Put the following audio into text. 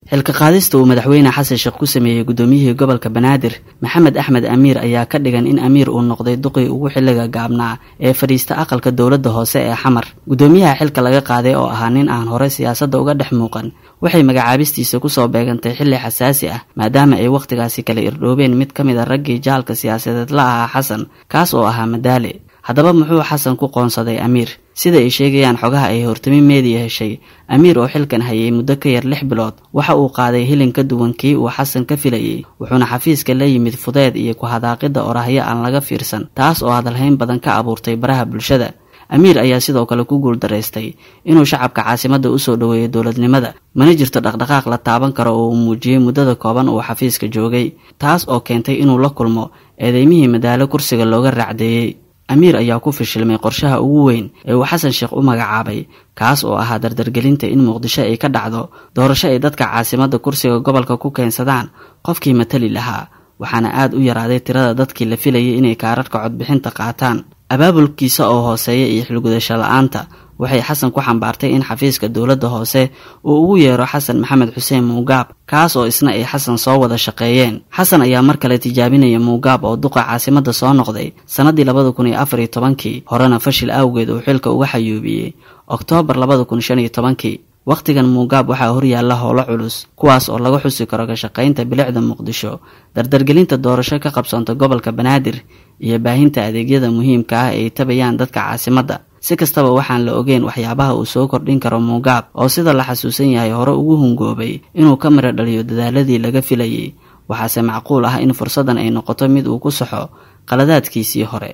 xilka qaadista uu madaxweyne xasan sheekh ku sameeyay gudoomiyihii gobolka Banaadir Maxamed Axmed Amiir ayaa ka dhigan in Amiir uu noqday duqii ugu xilliga gaabnaa ee fadhiista aqalka dowladda hoose ee Xamar. Gudoomiyaha xilka laga qaaday oo ahaa nin aan hore siyaasadda uga dhex muuqan waxay magacaabistiisa ku soo beegantay xilli xasaasi ah maadaama ay waqtigaasi kala irdhoobeen mid ka mid ah raggii jaalka siyaasadeed la ahaa Xasan kaas oo ahaa Madaale. haddaba muxuu Xasan ku qoonsaday Amiir? sida ay sheegayaan xogaha ay hortami media heshay, Amiir oo xilkan hayay muddo ka yar 6 bilood waxa uu qaaday hilin ka duwan kii uu Xasan ka filayay, wuxuuna xafiiska la yimid fudeed iyo ku hadaaqida orahyo aan laga fiirsan, taas oo hadalhayn badan ka abuurtay baraha bulshada. Amiir ayaa sidoo kale ku guul dareystay inuu shacabka caasimadda u soo dhaweeyo dowladnimada, mana jirto dhaqdhaqaaq la taaban karo oo uu muujiyay muddada kooban uu xafiiska joogay, taas oo keentay inuu la kulmo eedeymihii Madaale kursiga looga raacdeeyay. Amiir ayaa ku fashilmay qorshaha ugu weyn ee uu Xasan Sheekh u magacaabay, kaas oo ahaa dardargelinta in Muqdisho ay ka dhacdo doorasho ay dadka caasimadda kursiga gobolka ku keensadaan qofkii matali lahaa, waxaana aad u yaraaday tirada dadkii la filayay inay kaararka codbixinta qaataan. Abaabulkiisa oo hooseeya iyo xilgudasho la'aanta waxay Xasan ku xambaartay in xafiiska dowladda hoose uu ugu yeero Xasan Maxamed Xuseen Muugaab, kaas oo isna ay Xasan soo wada shaqeeyeen. Xasan ayaa mar kale tijaabinaya Muugaab oo duqa caasimadda soo noqday sanadii 2014 horena fashil awgeed uu xilka uga xayuubiyay Oktoobar 2015. waqtigan Muugaab waxaa horyaala howlo culus kuwaas oo laga xusi karo ka shaqeynta bilicda Muqdisho, dardargelinta doorasho ka qabsanta gobolka Banaadir iyo baahinta adeegyada muhiimka ah ee tabayaan dadka caasimadda. si kastaba waxaan la ogeyn waxyaabaha uu soo kordhin karo Muugaab oo sida la xasuusan yahay hore ugu hungoobay inuu ka miro dhaliyo dadaaladii laga filayay, waxaase macquul ah in fursadan ay noqoto mid uu ku saxo qaladaadkiisii hore.